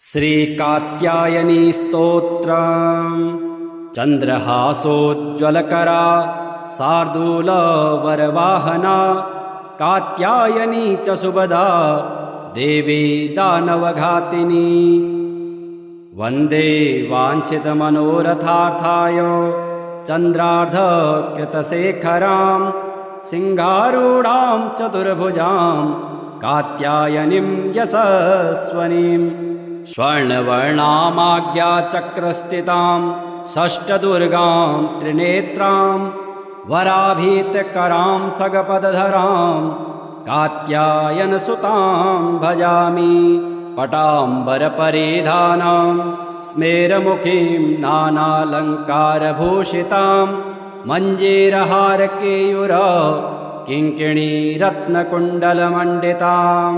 श्रीकात्यायनी स्तोत्रम्। चन्द्रहासोज्ज्वलकरा शार्दूलवरवाहना कात्यायनी च सुभदा देवी दानवघातिनी। वन्दे वाञ्छितमनोरथार्थाय चन्द्रार्धकृतशेखरां सिंहारूढां चतुर्भुजां कात्यायनीं यशस्वनीं। स्वर्णवर्णामाज्ञाचक्रस्थितां षष्ठदुर्गां त्रिनेत्रां वराभीतकरां सगपदधरां कात्यायनसुतां भजामि। पटाम्बरपरिधानां स्मेरमुखीं नानालङ्कारभूषितां मञ्जीरहारकेयूर किङ्किणीरत्नकुण्डलमण्डितां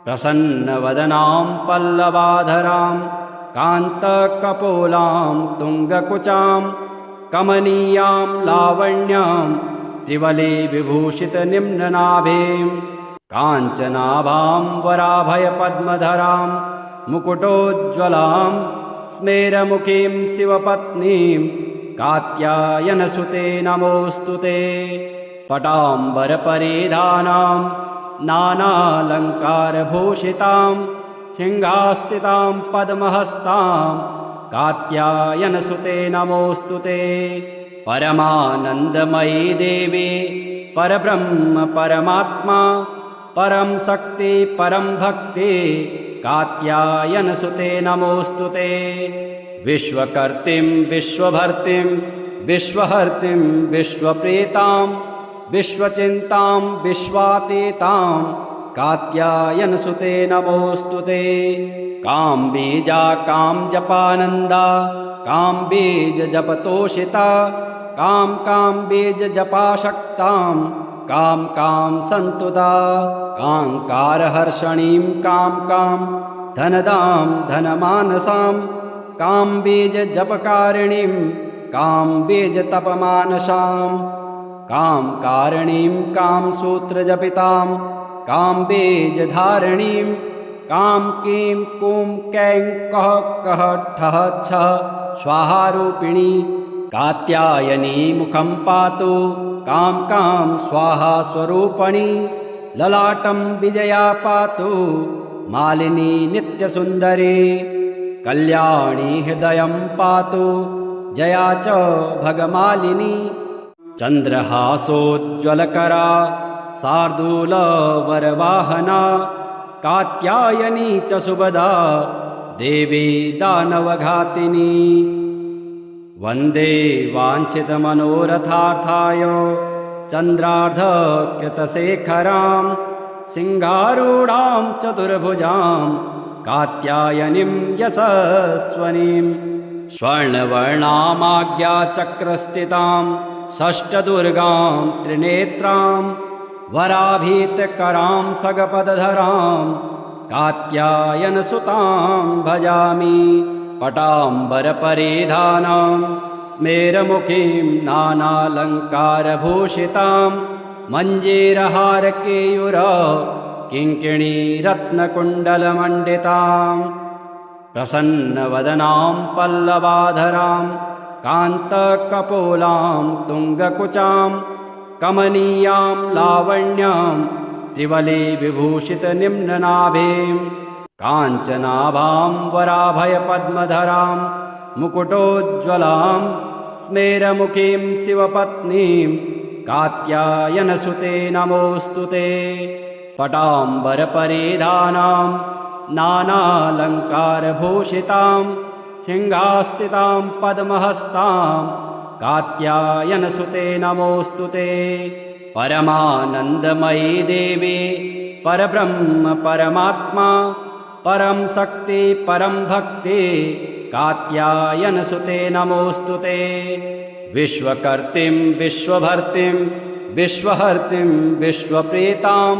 प्रसन्नवदनां पल्लवाधरां कान्तकपोलां तुङ्गकुचां कमनीयां लावण्यां त्रिवली विभूषितनिम्ननाभिं काञ्चनाभां वराभयपद्मधरां मुकुटोज्ज्वलां स्मेरमुखीं शिवपत्नीं कात्यायनसुते नमोऽस्तुते। पटाम्बरपरिधानां नानालङ्कारभूषितां सिंहास्थितां पद्महस्तां कात्यायनसुते नमोऽस्तुते। परमानन्दमयी देवी परब्रह्म परमात्मा परं शक्ति परं भक्ति कात्यायनसुते नमोऽस्तुते। विश्वकर्त्रीं विश्वभर्त्रीं विश्वहर्त्रीं विश्वप्रीतां विश्वचिन्तां विश्वातीतां कात्यायनसुते नमोऽस्तुते। काम्बीजा कामजपानन्दा काम्बीजजपतोषिता काम्बीजजपाशक्तां कां सन्तुदा काङ्कारहर्षणीं कां धनदां धनमानसां काम्बीजजपकारिणीं काम्बीजतपमानसां कामकारिणीं कामसूत्रजपितां काम्बीजधारिणीं कीं कूं कैं कः ठः छः स्वाहारूपिणी कात्यायनी मुखं पातु कां स्वाहा स्वरूपणी। ललाटं विजया पातु मालिनी नित्यसुन्दरी कल्याणी हृदयं पातु जया च भगमालिनी। चन्द्रहासोज्ज्वलकरा शार्दूलवरवाहना कात्यायनी च सुभदा देवी दानवघातिनी। वन्दे वाञ्छितमनोरथार्थाय चन्द्रार्धकृतशेखरां सिंहारूढां चतुर्भुजां कात्यायनीं यशस्वनीं। स्वर्णवर्णामाज्ञाचक्रस्थितां षष्ठदुर्गां त्रिनेत्रां वराभीतकरां सगपदधरां कात्यायनसुतां भजामि। पटाम्बरपरिधानां स्मेरमुखीं नानालङ्कारभूषितां मञ्जीरहारकेयूर किङ्किणीरत्नकुण्डलमण्डितां प्रसन्नवदनां पल्लवाधरां कान्तकपोलां तुङ्गकुचां कमनीयां लावण्यां त्रिवली विभूषितनिम्ननाभिं काञ्चनाभां वराभयपद्मधरां मुकुटोज्ज्वलां स्मेरमुखीं शिवपत्नीं कात्यायनसुते नमोऽस्तुते। पटाम्बरपरिधानां नानालङ्कारभूषितां सिंहास्थितां पद्महस्तां कात्यायनसुते नमोऽस्तुते। परमानन्दमयी देवी परब्रह्म परमात्मा परं शक्ति परं भक्ति कात्यायनसुते नमोऽस्तुते। विश्वकर्त्रीं विश्वभर्त्रीं विश्वहर्त्रीं विश्वप्रीतां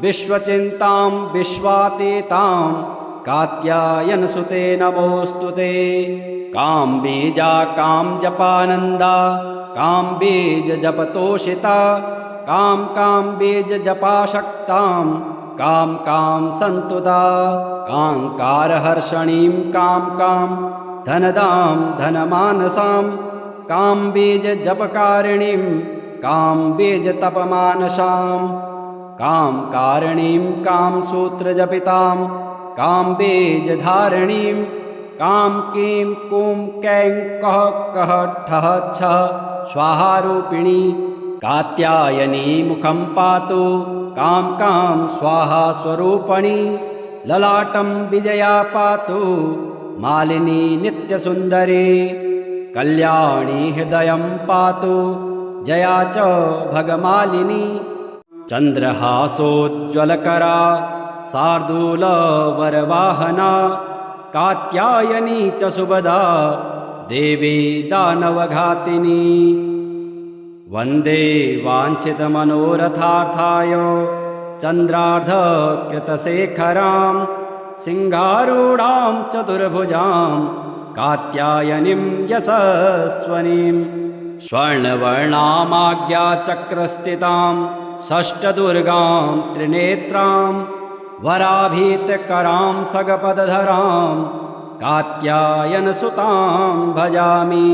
विश्वचिन्तां विश्वातीतां कात्यायनसुते नमोऽस्तुते। काम्बीजा कामजपानन्दा काम्बीजजपतोषिता काम्बीजजपाशक्तां कां सन्तुदा काङ्कारहर्षणीं कां कां धनदां धनमानसां कां बीजजपकारिणीं कां बीजतपमानसां कां कारिणीं कां सूत्रजपितां कां बीजधारिणीं कां कीं कूं कैं कः कः ठः छः स्वाहारूपिणी कात्यायनी मुखं पातु कां कां स्वाहा स्वरूपणी ललाटं विजया पातु मालिनी नित्यसुन्दरी कल्याणी हृदयं पातु जया च भगमालिनी चन्द्रहासोज्ज्वलकरा शार्दूलवरवाहना कात्यायनी च सुभदा देवी दानवघातिनी वन्दे वाञ्छितमनोरथार्थाय चन्द्रार्धकृतशेखरां सिंहारूढां चतुर्भुजां कात्यायनीं यशस्वनीं स्वर्णवर्णामाज्ञाचक्रस्थितां षष्ठदुर्गां त्रिनेत्रां वराभीतकरां सगपदधरां कात्यायनसुतां भजामि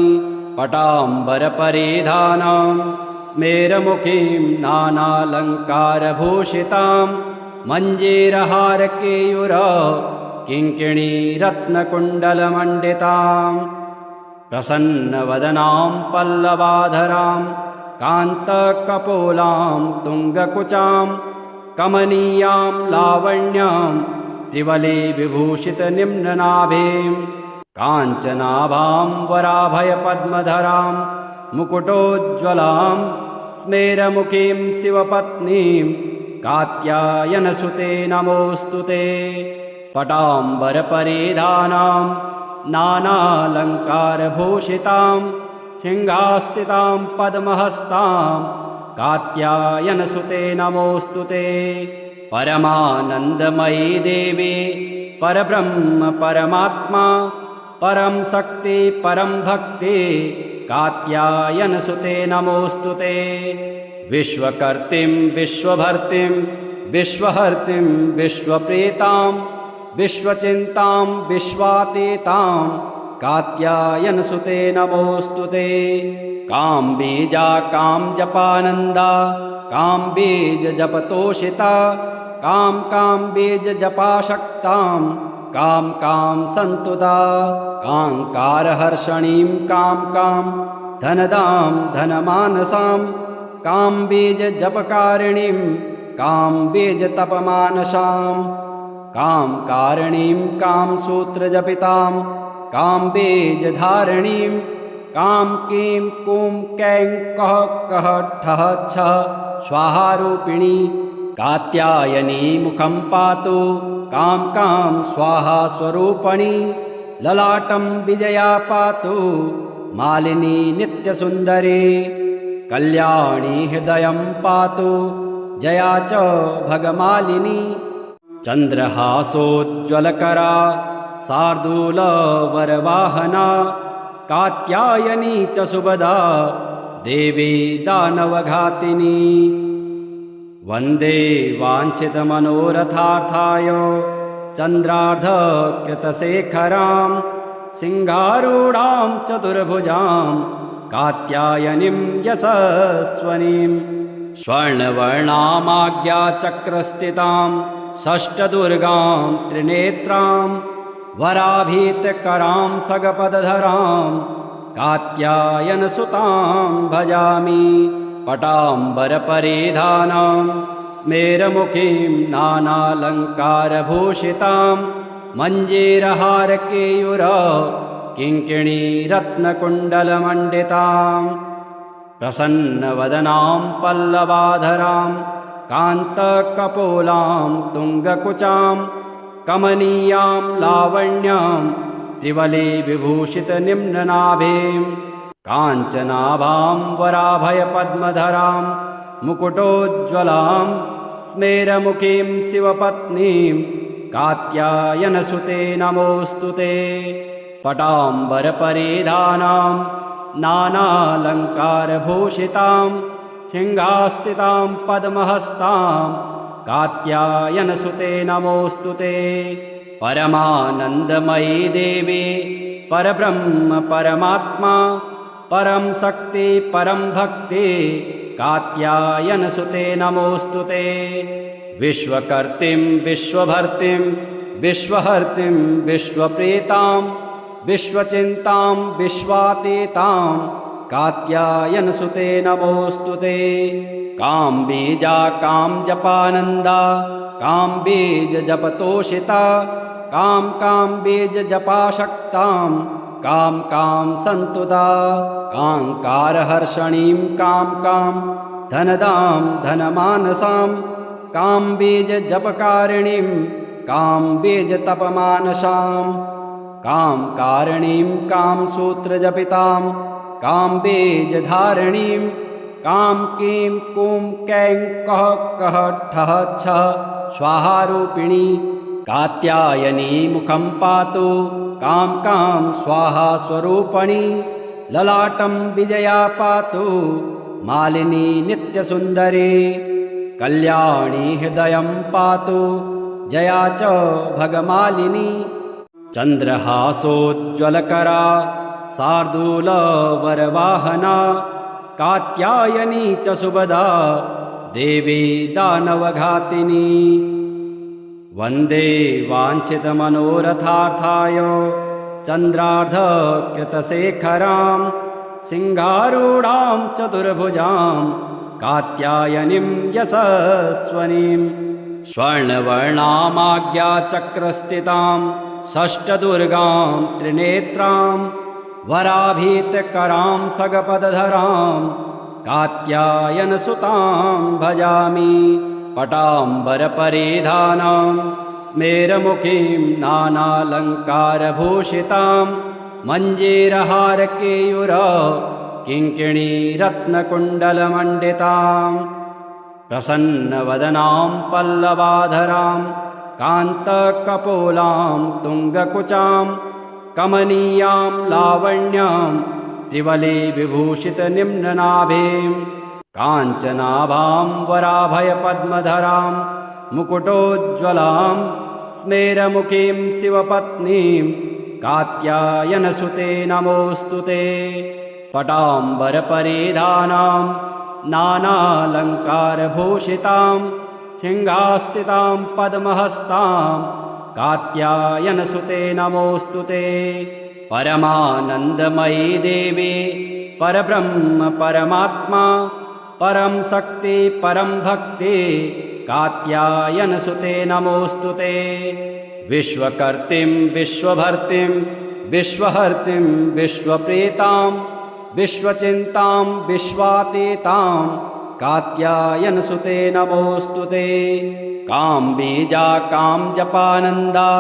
पटाम्बरपरिधानां स्मेरमुखीं नानालङ्कारभूषितां मञ्जीरहारकेयूर किङ्किणीरत्नकुण्डलमण्डितां प्रसन्नवदनां पल्लवाधरां कान्तकपोलां तुङ्गकुचां कमनीयां लावण्यां त्रिवली विभूषितनिम्ननाभिं काञ्चनाभां वराभयपद्मधरां मुकुटोज्ज्वलां स्मेरमुखीं शिवपत्नीं कात्यायनसुते नमोऽस्तु ते पटाम्बरपरिधानां नानालङ्कारभूषितां सिंहास्थितां पद्महस्तां कात्यायनसुते नमोऽस्तु ते परमानन्दमयी देवी परब्रह्म परमात्मा परं शक्ति परं भक्ति कात्यायनसुते नमोऽस्तु ते विश्वकर्त्रीं विश्वभर्त्रीं विश्वहर्त्रीं विश्वप्रेतां विश्वचिन्तां विश्वातीतां कात्यायनसुते नमोऽस्तु ते कां बीजा कां जपानन्दा कां बीजजपतोषिता कां कां बीजजपाशक्तां कां कां सन्तुदा काङ्कारहर्षणीं कां कां धनदां धनमानसां कां बीजजपकारिणीं कां बीजतपमानसां कां कारिणीं कां सूत्रजपितां कां बीजधारिणीं कां कीं कूं कैं कः कः ठः छः स्वाहारूपिणी कात्यायनी मुखं पातु कां कां स्वाहा स्वरूपणी ललाटं विजया पातु मालिनी नित्यसुन्दरी कल्याणी हृदयं पातु जया च भगमालिनी चन्द्रहासोज्ज्वलकरा शार्दूलवरवाहना कात्यायनी च सुभदा देवी दानवघातिनी वन्दे वाञ्छितमनोरथार्थाय चन्द्रार्धकृतशेखरां सिंहारूढां चतुर्भुजां कात्यायनीं यशस्वनीं स्वर्णवर्णामाज्ञाचक्रस्थितां षष्ठदुर्गां त्रिनेत्रां वराभीतकरां सगपदधरां कात्यायनसुतां भजामि पटाम्बरपरिधानां स्मेरमुखीं नानालङ्कारभूषितां मञ्जीरहारकेयूर किङ्किणीरत्नकुण्डलमण्डितां प्रसन्नवदनां पल्लवाधरां कान्तकपोलां तुङ्गकुचां कमनीयां लावण्यां त्रिवली विभूषितनिम्ननाभिं काञ्चनाभां वराभयपद्मधरां मुकुटोज्ज्वलां स्मेरमुखीं शिवपत्नीं कात्यायनसुते नमोऽस्तु ते पटाम्बरपरिधानां नानालङ्कारभूषितां सिंहास्थितां पद्महस्तां कात्यायनसुते नमोऽस्तु ते परमानन्दमयी देवी परब्रह्म परमात्मा परं शक्ति परं भक्ति कात्यायनसुते नमोऽस्तुते। विश्वकर्त्रीं विश्वभर्त्रीं विश्वहर्त्रीं विश्वप्रेतां विश्वचिन्तां विश्वातीतां कात्यायनसुते नमोऽस्तुते। काम्बीजा कामजपानन्दा काम्बीजजपतोषिता काम्बीजजपाशक्तां कां सन्तुदा काङ्कारहर्षणीं कां धनदां धनमानसां काम्बीजजपकारिणीं काम्बीजतपमानसां कामकारिणीं कामसूत्रजपितां काम्बीजधारिणीं कीं कूं कैं कः ठः छः स्वाहारूपिणी कात्यायनी मुखं पातु कां स्वाहा स्वरूपणी ललाटं विजया पातु मालिनी नित्यसुन्दरी कल्याणी हृदयं पातु जया च भगमालिनी चन्द्रहासोज्ज्वलकरा शार्दूलवरवाहना कात्यायनी च सुभदा देवी दानवघातिनी। वन्दे वाञ्छितमनोरथार्थाय चन्द्रार्धकृतशेखरां सिंहारूढां चतुर्भुजां कात्यायनीं यशस्वनीं स्वर्णवर्णामाज्ञाचक्रस्थितां षष्ठदुर्गां त्रिनेत्रां वराभीतकरां सगपदधरां कात्यायनसुतां भजामि। पटाम्बरपरिधानां स्मेरमुखीं नानालङ्कारभूषितां मञ्जीरहारकेयूर किङ्किणीरत्नकुण्डलमण्डितां प्रसन्नवदनां पल्लवाधरां कान्तकपोलां तुङ्गकुचां कमनीयां लावण्यां त्रिवली विभूषितनिम्ननाभिं काञ्चनाभां वराभयपद्मधरां मुकुटोज्ज्वलां स्मेरमुखीं शिवपत्नीं कात्यायनसुते नमोऽस्तुते। पटाम्बरपरिधानां नानालङ्कारभूषितां सिंहास्थितां पद्महस्तां कात्यायनसुते नमोऽस्तुते। परमानन्दमयी देवी परब्रह्म परमात्मा परं शक्ति परं भक्ति कात्यायनसुते नमोऽस्तुते। विश्वकर्त्रीं विश्वभर्त्रीं विश्वहर्त्रीं विश्वप्रेतां विश्वचिन्तां विश्वातीतां कात्यायनसुते नमोऽस्तुते। काम्बीजा कामजपानन्दा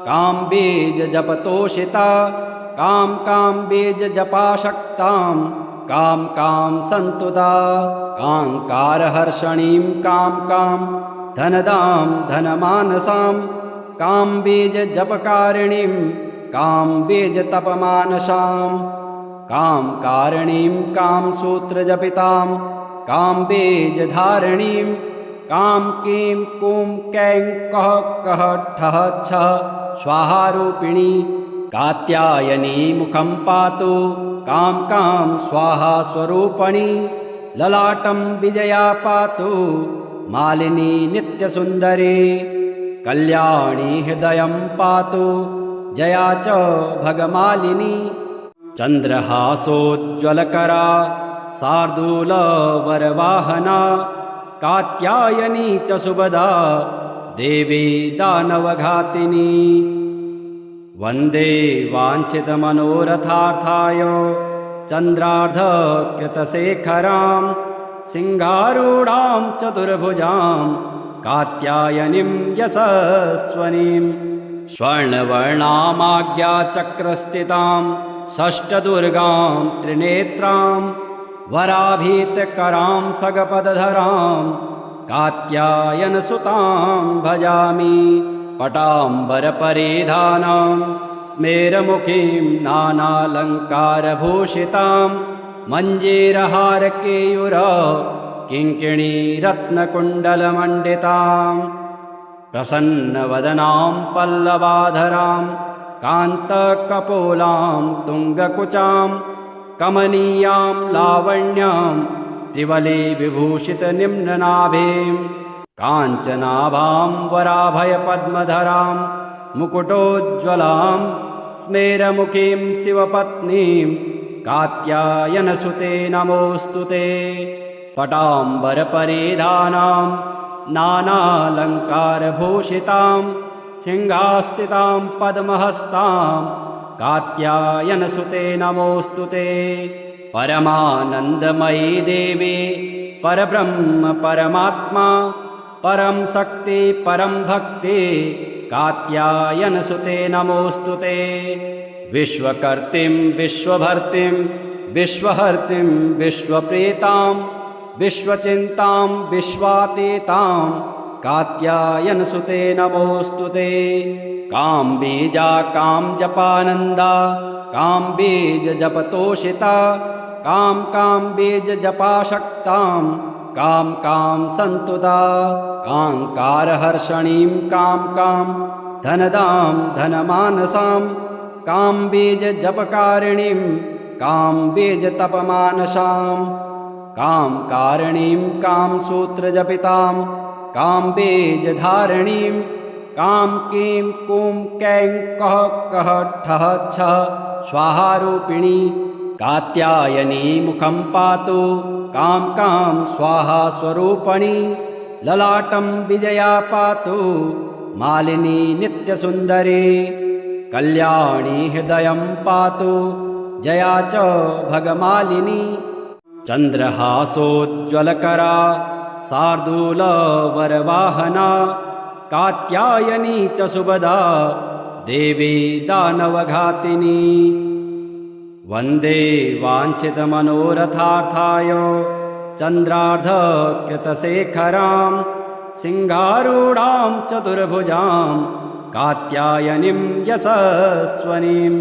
काम्बीजजपतोषिता काम्बीजजपाशक्तां कां सन्तुदा काङ्कारहर्षणीं कां धनदां धनमानसां काम्बीजजपकारिणीं काम्बीजतपमानसां कामकारिणीं कामसूत्रजपितां काम्बीजधारिणीं कीं कूं कैं कः ठः छः स्वाहारूपिणी कात्यायनी मुखं पातु कां स्वाहा स्वरूपणी ललाटं विजया पातु मालिनी नित्यसुन्दरी कल्याणी हृदयं पातु जया च भगमालिनी चन्द्रहासोज्ज्वलकरा शार्दूलवरवाहना कात्यायनी च सुभदा देवी दानवघातिनी। वन्दे वाञ्छितमनोरथार्थाय चन्द्रार्धकृतशेखरां सिंहारूढां चतुर्भुजां कात्यायनीं यशस्वनीं स्वर्णवर्णामाज्ञाचक्रस्थितां षष्ठदुर्गां त्रिनेत्रां वराभीतकरां सगपदधरां कात्यायनसुतां भजामि। पटाम्बरपरिधानां स्मेरमुखीं नानालङ्कारभूषितां मञ्जीरहारकेयूर किङ्किणीरत्नकुण्डलमण्डितां प्रसन्नवदनां पल्लवाधरां कान्तकपोलां तुङ्गकुचां कमनीयां लावण्यां त्रिवलिविभूषितनिम्ननाभिं काञ्चनाभां वराभयपद्मधरां मुकुटोज्ज्वलां स्मेरमुखीं शिवपत्नीं कात्यायनसुते नमोऽस्तु ते। पटाम्बरपरिधानां नानालङ्कारभूषितां सिंहास्थितां पद्महस्तां कात्यायनसुते नमोऽस्तु ते। परमानन्दमयी देवी परब्रह्म परमात्मा परं शक्ति परं भक्ति कात्यायनसुते नमोऽस्तु ते। विश्वकर्त्रीं विश्वभर्त्रीं विश्वहर्त्रीं विश्वप्रीतां विश्वचिन्तां विश्वातीतां कात्यायनसुते नमोऽस्तु ते। काम्बीजा कामजपानन्दा काम्बीजजपतोषिता काम्बीजजपाशक्तां कां सन्तुता काङ्कारहर्षणीं कां धनदां धनमानसां काम्बीजजपकारिणीं काम्बीजतपमानसां कामकारिणीं कामसूत्रजपितां काम्बीजधारिणीं कां कीं कूं कैं कः कः ठः छः स्वाहारूपिणी कात्यायनी मुखं पातु कां स्वाहा स्वरूपणी ललाटं विजया पातु मालिनी नित्यसुन्दरी कल्याणी हृदयं पातु जया च भगमालिनी चन्द्रहासोज्ज्वलकरा शार्दूलवरवाहना कात्यायनी च सुभदा देवी दानवघातिनी वन्दे वाञ्छितमनोरथार्थाय चन्द्रार्धकृतशेखरां सिंहारूढां चतुर्भुजां कात्यायनीं यशस्वनीं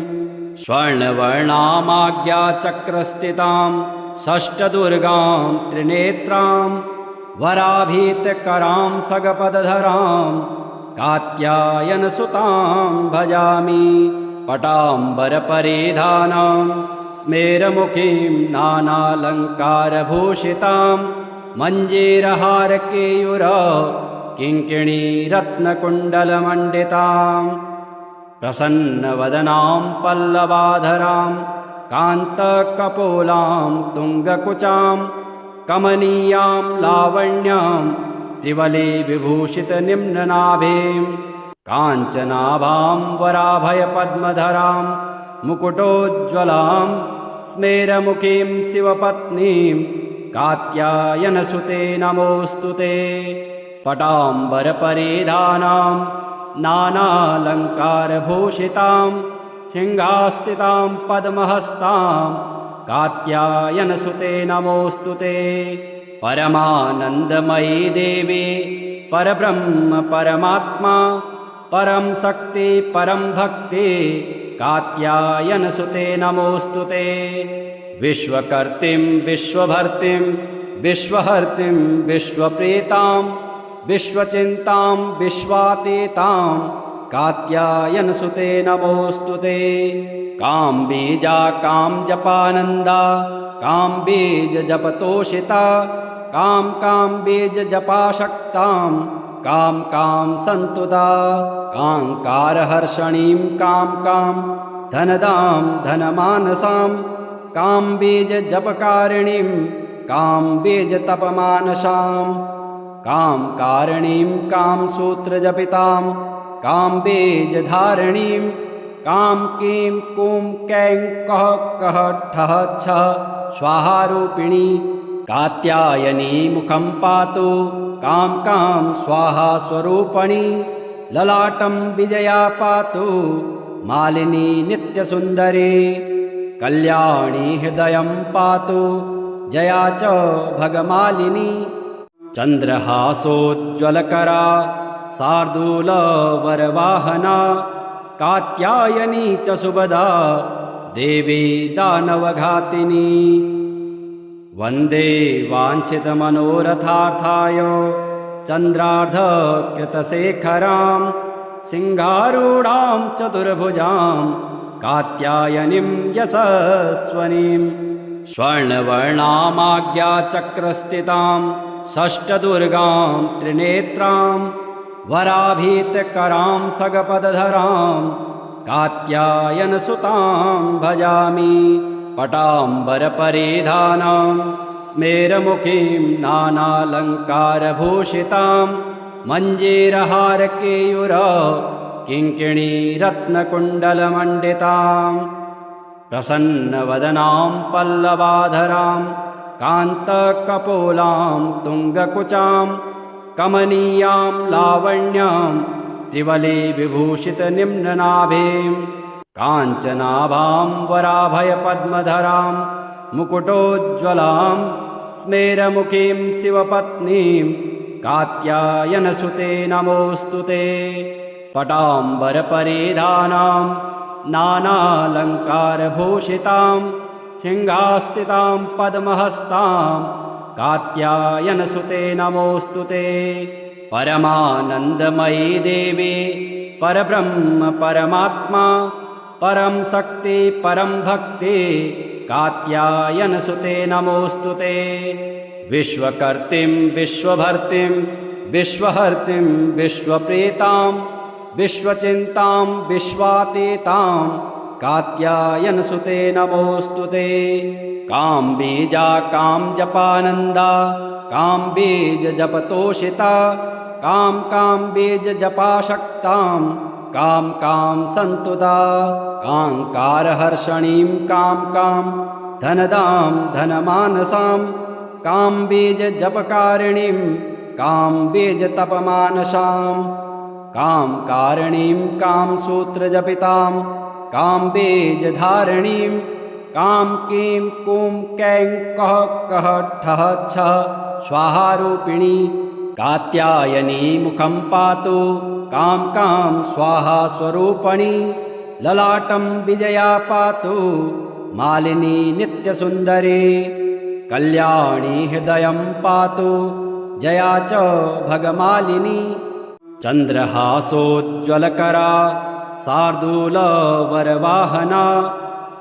स्वर्णवर्णामाज्ञाचक्रस्थितां षष्ठदुर्गां त्रिनेत्रां वराभीतकरां सगपदधरां कात्यायनसुतां भजामि। पटाम्बरपरिधानां स्मेरमुखीं नानालङ्कारभूषितां मञ्जीरहारकेयूर किङ्किणीरत्नकुण्डलमण्डितां प्रसन्नवदनां पल्लवाधरां कान्तकपोलां तुङ्गकुचां कमनीयां लावण्यां त्रिवलिविभूषितनिम्ननाभिं काञ्चनाभां वराभयपद्मधरां मुकुटोज्ज्वलां स्मेरमुखीं शिवपत्नीं कात्यायनसुते नमोऽस्तु ते। पटाम्बरपरिधानां नानालङ्कारभूषितां सिंहास्थितां पद्महस्तां कात्यायनसुते नमोऽस्तु ते। परमानन्दमयी देवी परब्रह्म परमात्मा परं शक्ति परं भक्ति कात्यायनसुते नमोऽस्तु ते। विश्वकर्त्रीं विश्वभर्त्रीं विश्वहर्त्रीं विश्वप्रीतां विश्वचिन्तां विश्वातीतां कात्यायनसुते नमोऽस्तु ते। काम्बीजा कामजपानन्दा काम्बीजजपतोषिता काम्बीजजपाशक्तां कां सन्तुता काङ्कारहर्षणीं कां धनदां धनमानसां काम्बीजजपकारिणीं काम्बीजतपमानसां कामकारिणीं कामसूत्रजपितां काम्बीजधारिणीं कां कीं कूं कैं कः कः ठः छः स्वाहारूपिणी कात्यायनी मुखं पातु कां स्वाहा स्वरूपणी ललाटं विजया पातु मालिनी नित्यसुन्दरी कल्याणी हृदयं पातु जया च भगमालिनी चन्द्रहासोज्ज्वलकरा शार्दूलवरवाहना कात्यायनी च सुभदा देवी दानवघातिनी वन्दे वाञ्छितमनोरथार्थाय चन्द्रार्धकृतशेखरां सिंहारूढां चतुर्भुजां कात्यायनीं यशस्वनीं स्वर्णवर्णामाज्ञाचक्रस्थितां षष्ठदुर्गां त्रिनेत्रां वराभीतकरां सगपदधरां कात्यायनसुतां भजामि पटाम्बरपरिधानां स्मेरमुखीं नानालङ्कारभूषितां मञ्जीरहारकेयूर किङ्किणीरत्नकुण्डलमण्डितां प्रसन्नवदनां पल्लवाधरां कान्तकपोलां तुङ्गकुचां कमनीयां लावण्यां त्रिवलीविभूषितनिम्ननाभिं काञ्चनाभां वराभयपद्मधरां मुकुटोज्ज्वलां स्मेरमुखीं शिवपत्नीं कात्यायनसुते नमोऽस्तु ते पटाम्बरपरिधानां नानालङ्कारभूषितां सिंहास्थितां पद्महस्तां कात्यायनसुते नमोऽस्तु ते परमानन्दमयी देवी परब्रह्म परमात्मा परं शक्ति परं भक्ति कात्यायनसुते नमोऽस्तु ते विश्वकर्त्रीं विश्वभर्त्रीं विश्वहर्त्रीं विश्वप्रीतां विश्वचिन्तां विश्वातीतां कात्यायनसुते नमोऽस्तु ते काम्बीजा कामजपानन्दा काम्बीजजपतोषिता काम्बीजजपाशक्तां कां सन्तुदा काङ्कारहर्षणीं कां धनदां धनमानसां काम्बीजजपकारिणीं काम्बीजतपमानसां कामकारिणीं कामसूत्रजपितां काम्बीजधारिणीं कां कीं कूं कैं कः कः ठः छः स्वाहारूपिणी कात्यायनी मुखं पातु कां स्वाहा स्वरूपणी ललाटं विजया पातु मालिनी नित्यसुन्दरी कल्याणी हृदयं पातु जया च भगमालिनी चन्द्रहासोज्ज्वलकरा शार्दूलवरवाहना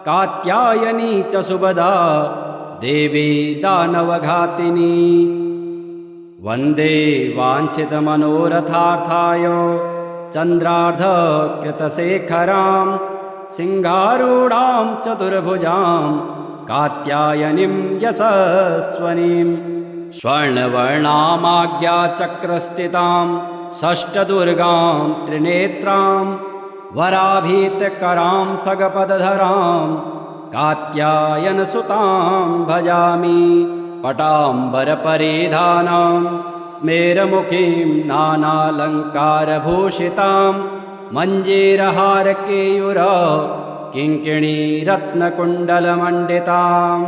कात्यायनी च सुभदा देवी दानवघातिनी वन्दे वाञ्छितमनोरथार्थाय चन्द्रार्धकृतशेखरां सिंहारूढां चतुर्भुजां कात्यायनीं यशस्वनीं स्वर्णवर्णामाज्ञाचक्रस्थितां षष्ठदुर्गां त्रिनेत्रां वराभीतकरां सगपदधरां कात्यायनसुतां भजामि पटाम्बरपरिधानां स्मेरमुखीं नानालङ्कारभूषितां मञ्जीरहारकेयूर किङ्किणीरत्नकुण्डलमण्डितां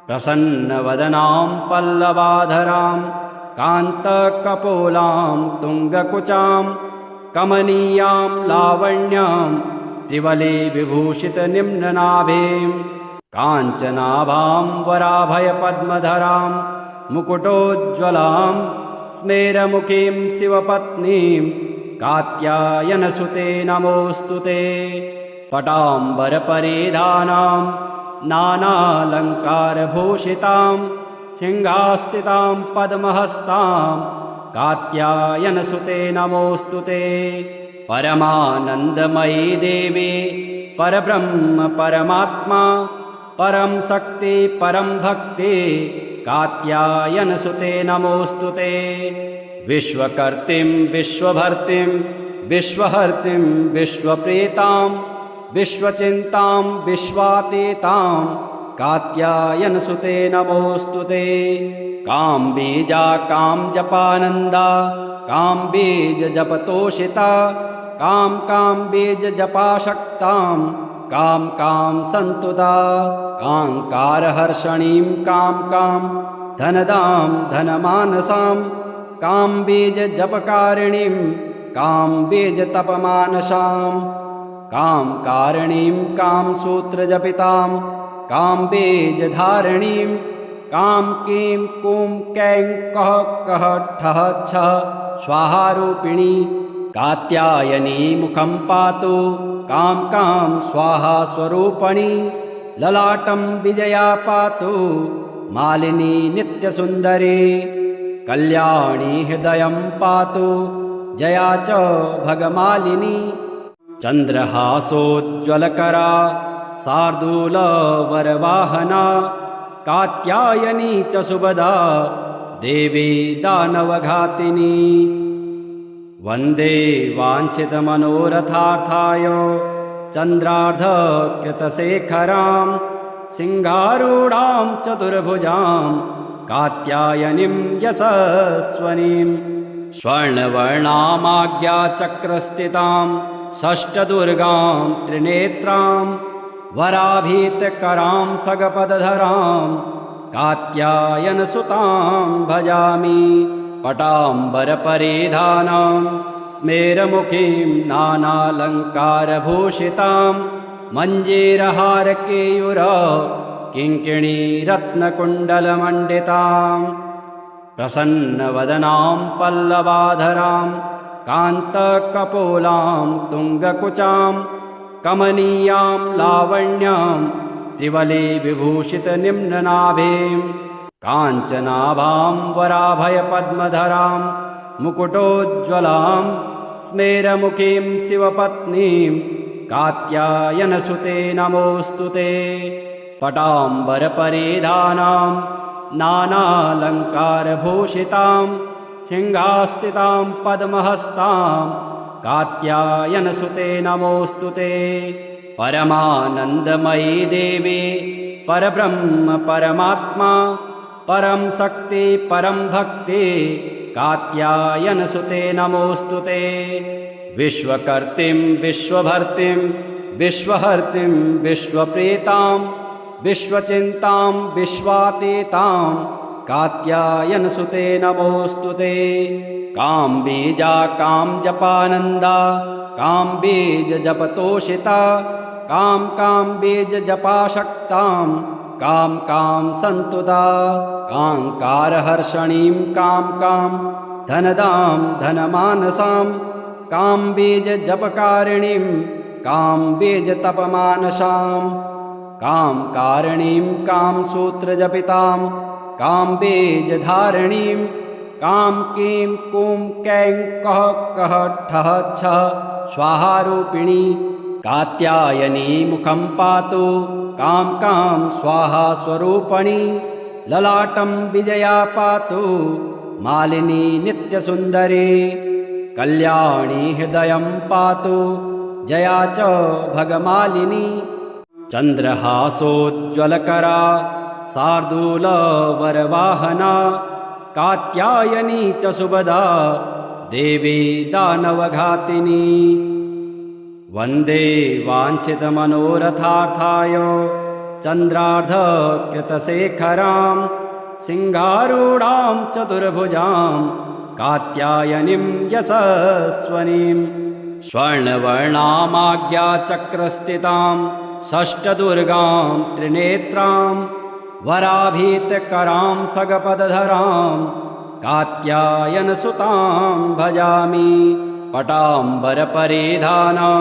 प्रसन्नवदनां पल्लवाधरां कान्तकपोलां तुङ्गकुचां कमनीयां लावण्यां त्रिवलीविभूषितनिम्ननाभिं काञ्चनाभां वराभयपद्मधरां मुकुटोज्ज्वलां स्मेरमुखीं शिवपत्नीं कात्यायनसुते नमोऽस्तु ते पटाम्बरपरिधानां नानालङ्कारभूषितां सिंहास्थितां पद्महस्तां कात्यायनसुते नमोऽस्तु ते परमानन्दमयी देवी परब्रह्म परमात्मा परं शक्ति परं भक्ति कात्यायनसुते नमोऽस्तु ते विश्वकर्त्रीं विश्वभर्त्रीं विश्वहर्त्रीं विश्वप्रीतां विश्वचिन्तां विश्वातीतां कात्यायनसुते नमोऽस्तु ते काम्बीजा कामजपानन्दा काम्बीजजपतोषिता काम्बीजजपाशक्तां कां सन्तुदा काङ्कारहर्षणीं कां धनदां धनमानसां काम्बीजजपकारिणीं काम्बीजतपमानसां कामकारिणीं कामसूत्रजपितां काम्बीजधारिणीं कां कीं कूं कैं कः कः ठः छः स्वाहारूपिणी कात्यायनी मुखं पातु कां कां स्वाहा स्वरूपणी ललाटं विजया पातु मालिनी नित्यसुन्दरी कल्याणी हृदयं पातु जया च भगमालिनी चन्द्रहासोज्ज्वलकरा शार्दूलवरवाहना कात्यायनी च सुभदा देवी दानवघातिनी वन्दे वाञ्छितमनोरथार्थाय चन्द्रार्धकृतशेखरां सिंहारूढां चतुर्भुजां कात्यायनीं यशस्वनीं स्वर्णवर्णामाज्ञाचक्रस्थितां षष्ठदुर्गां त्रिनेत्रां वराभीतकरां सगपदधरां कात्यायनसुतां भजामि पटाम्बरपरिधानां स्मेरमुखीं नानालङ्कारभूषितां मञ्जीरहारकेयूर किङ्किणीरत्नकुण्डलमण्डितां प्रसन्नवदनां पल्लवाधरां कान्तकपोलां तुङ्गकुचां कमनीयां लावण्यां त्रिवली विभूषितनिम्ननाभिं काञ्चनाभां वराभयपद्मधरां मुकुटोज्ज्वलां स्मेरमुखीं शिवपत्नीं कात्यायनसुते नमोऽस्तु ते पटाम्बरपरिधानां नानालङ्कारभूषितां सिंहास्थितां पद्महस्तां कात्यायनसुते नमोऽस्तु ते परमानन्दमयी देवी परब्रह्म परमात्मा परं शक्ति परं भक्ति कात्यायनसुते नमोऽस्तु ते विश्वकर्त्रीं विश्वभर्त्रीं विश्वहर्त्रीं विश्वप्रीतां विश्वचिन्तां विश्वातीतां कात्यायनसुते नमोऽस्तु ते कां बीजा कां जपानन्दा कां बीजजपतोषिता कां कां बीजजपाशक्तां कां कां सन्तुदा काङ्कारहर्षणीं कां कां धनदां धनमानसां कां बीजजपकारिणीं कां बीजतपमानसां कां कारिणीं कां सूत्रजपितां कां बीजधारिणीं कां कीं कूं कैं कः कः ठः छः स्वाहारूपिणी कात्यायनी मुखं पातु कां कां स्वाहा स्वरूपणी ललाटं विजया पातु मालिनी नित्यसुन्दरी कल्याणी हृदयं पातु जया च भगमालिनी चन्द्रहासोज्ज्वलकरा शार्दूलवरवाहना कात्यायनी च सुभदा देवी दानवघातिनी वन्दे वाञ्छितमनोरथार्थाय चन्द्रार्धकृतशेखरां सिंहारूढां चतुर्भुजां कात्यायनीं यशस्वनीं स्वर्णवर्णामाज्ञाचक्रस्थितां षष्ठदुर्गां त्रिनेत्रां वराभीतकरां सगपदधरां कात्यायनसुतां भजामि पटाम्बरपरिधानां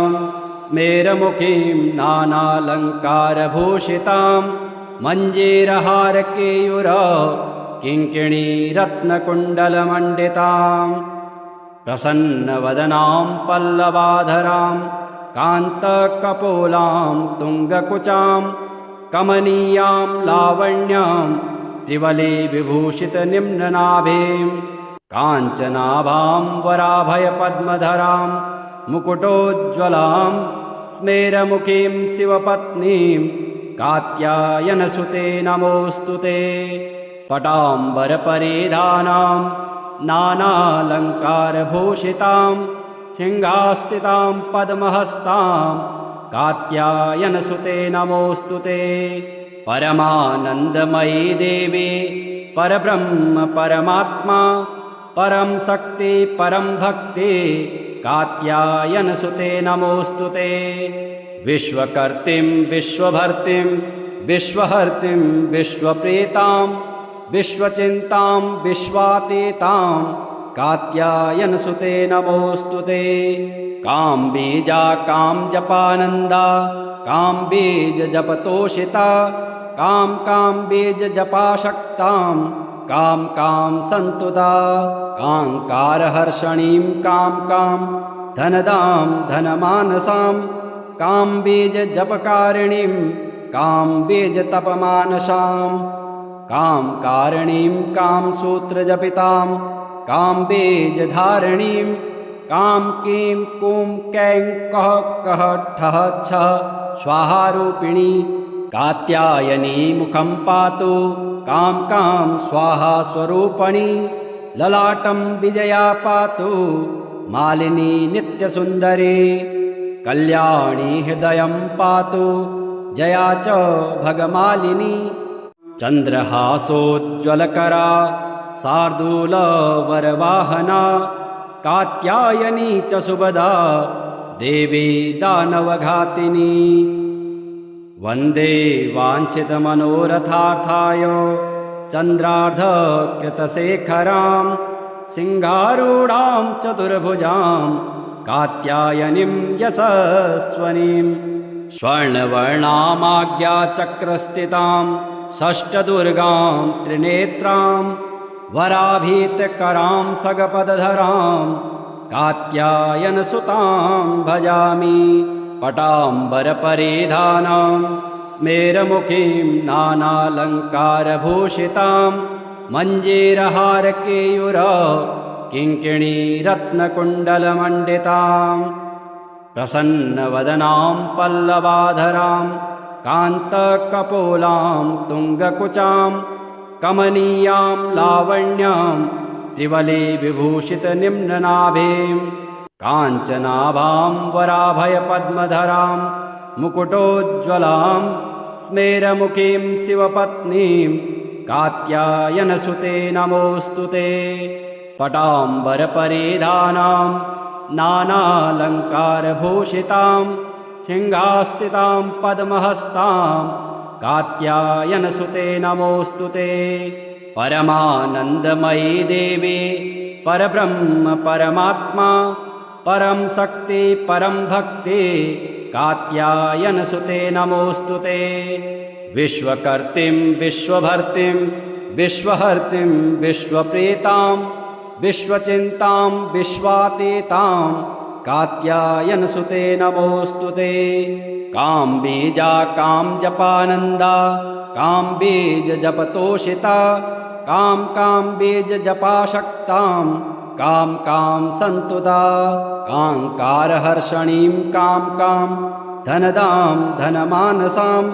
स्मेरमुखीं नानालङ्कारभूषितां मञ्जीरहारकेयूर किङ्किणीरत्नकुण्डलमण्डितां प्रसन्नवदनां पल्लवाधरां कान्तकपोलां तुङ्गकुचां कमनीयां लावण्यां त्रिवली विभूषितनिम्ननाभिं काञ्चनाभां वराभयपद्मधरां मुकुटोज्ज्वलां स्मेरमुखीं शिवपत्नीं कात्यायनसुते नमोऽस्तु ते पटाम्बरपरिधानां नानालङ्कारभूषितां सिंहास्थितां पद्महस्तां कात्यायनसुते नमोऽस्तु ते परमानन्दमयी देवी परब्रह्म परमात्मा परं शक्ति परं भक्ति कात्यायनसुते नमोऽस्तु ते विश्वकर्त्रीं विश्वभर्त्रीं विश्वहर्त्रीं विश्वप्रीतां विश्वचिन्तां विश्वातीतां कात्यायनसुते नमोऽस्तुते। काम्बीजा कामजपानन्दा काम्बीजजपतोषिता काम्बीजजपाशक्तां कां सन्तुता काङ्कारहर्षणीं कां धनदां धनमानसां काम्बीजजपकारिणीं काम्बीजतपमानसां कामकारिणीं कामसूत्रजपितां काम्बीजधारिणीं कां कीं कूं कैं कः ठः छः स्वाहारूपिणी कात्यायनी मुखं पातु कां स्वाहा स्वरूपणी ललाटं विजया पातु मालिनी नित्यसुन्दरी कल्याणी हृदयं पातु जया च भगमालिनी चन्द्रहासोज्ज्वलकरा शार्दूलवरवाहना कात्यायनी च सुभदा देवी दानवघातिनी वन्दे वाञ्छितमनोरथार्थाय चन्द्रार्धकृतशेखरां सिंहारूढां चतुर्भुजां कात्यायनीं यशस्वनीं स्वर्णवर्णामाज्ञाचक्रस्थितां षष्ठदुर्गां त्रिनेत्रां वराभीतकरां सगपदधरां कात्यायनसुतां भजामि पटाम्बरपरिधानां स्मेरमुखीं नानालङ्कारभूषितां मञ्जीरहारकेयूर किङ्किणीरत्नकुण्डलमण्डितां प्रसन्नवदनां पल्लवाधरां कान्तकपोलां तुङ्गकुचां कमनीयां लावण्यां त्रिवली विभूषितनिम्ननाभिं काञ्चनाभां वराभयपद्मधरां मुकुटोज्ज्वलां स्मेरमुखीं शिवपत्नीं कात्यायनसुते नमोऽस्तुते। पटाम्बरपरिधानां नानालङ्कारभूषितां सिंहास्थितां पद्महस्तां कात्यायनसुते नमोऽस्तुते। परमानन्दमयी देवी परब्रह्म परमात्मा परं शक्ति परं भक्ति कात्यायनसुते नमोऽस्तुते। विश्वकर्त्रीं विश्वभर्त्रीं विश्वहर्त्रीं विश्वप्रीतां विश्वचिन्तां विश्वातीतां कात्यायनसुते नमोऽस्तुते। काम्बीजा कामजपानन्दा काम्बीजजपतोषिता काम्बीजजपाशक्तां कां सन्तुता काङ्कारहर्षणीं कां धनदां धनमानसां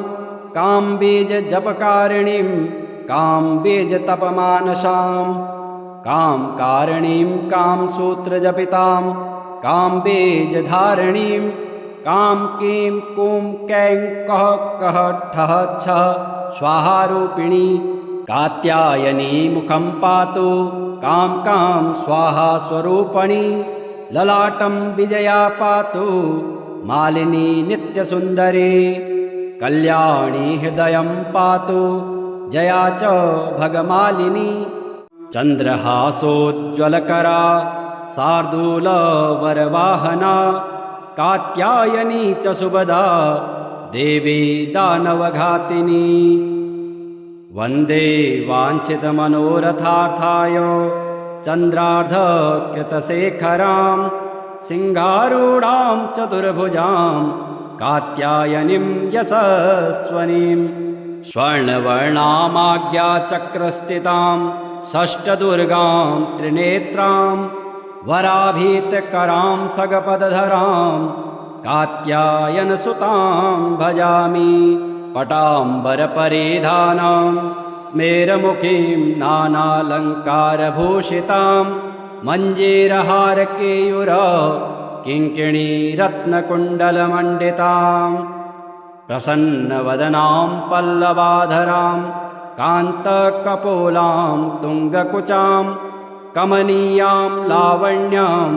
काम्बीजजपकारिणीं काम्बीजतपमानसां कामकारिणीं कामसूत्रजपितां काम्बीजधारिणीं कां कीं कूं कैं कः ठः छः स्वाहारूपिणी कात्यायनी मुखं पातु कां स्वाहा स्वरूपणी ललाटं विजया पातु मालिनी नित्यसुन्दरी कल्याणी हृदयं पातु जया च भगमालिनी चन्द्रहासोज्ज्वलकरा शार्दूलवरवाहना कात्यायनी च सुभदा देवी दानवघातिनी वन्दे वाञ्छितमनोरथार्थाय चन्द्रार्धकृतशेखरां सिंहारूढां चतुर्भुजां कात्यायनीं यशस्वनीं स्वर्णवर्णामाज्ञाचक्रस्थितां षष्ठदुर्गां त्रिनेत्रां वराभीतकरां सगपदधरां कात्यायनसुतां भजामि पटाम्बरपरिधानां स्मेरमुखीं नानालङ्कारभूषितां मञ्जीरहारकेयूर किङ्किणीरत्नकुण्डलमण्डितां प्रसन्नवदनां पल्लवाधरां कान्तकपोलां तुङ्गकुचां कमनीयां लावण्यां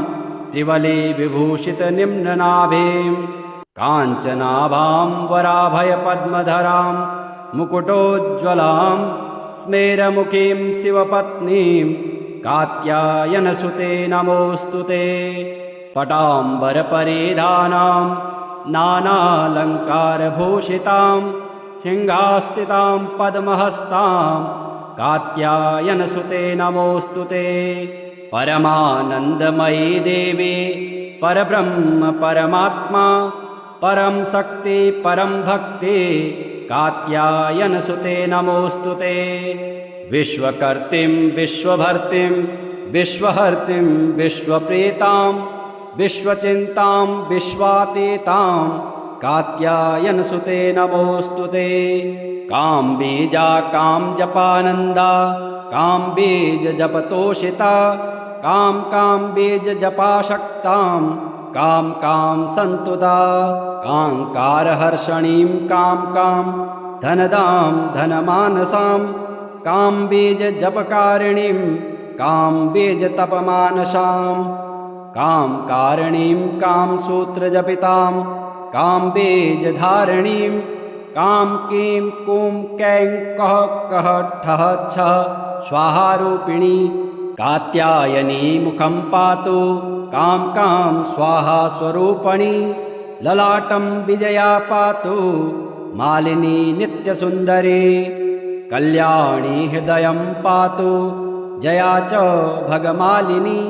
त्रिवली विभूषितनिम्ननाभिं काञ्चनाभां वराभयपद्मधरां मुकुटोज्ज्वलां स्मेरमुखीं शिवपत्नीं कात्यायनसुते नमोऽस्तु ते। पटाम्बरपरिधानां नानालङ्कारभूषितां सिंहास्थितां पद्महस्तां कात्यायनसुते नमोऽस्तु ते। परमानन्दमयी देवी परब्रह्म परमात्मा परं शक्ति परं भक्ति कात्यायनसुते नमोऽस्तु ते। विश्वकर्त्रीं विश्वभर्त्रीं विश्वहर्त्रीं विश्वप्रीतां विश्वचिन्तां विश्वातीतां कात्यायनसुते नमोऽस्तु ते। काम्बीजा कामजपानन्दा काम्बीजजपतोषिता काम्बीजजपाशक्तां कां सन्तुदा काङ्कारहर्षणीं कां धनदां धनमानसां काम्बीजजपकारिणीं काम्बीजतपमानसां कामकारिणीं कामसूत्रजपितां काम्बीजधारिणीं कीं कूं कैं कः कः ठः छः स्वाहारूपिणी कात्यायनी मुखं पातु कां स्वाहा स्वरूपणी ललाटं विजया पातु मालिनी नित्यसुन्दरी कल्याणी हृदयं पातु जया च भगमालिनी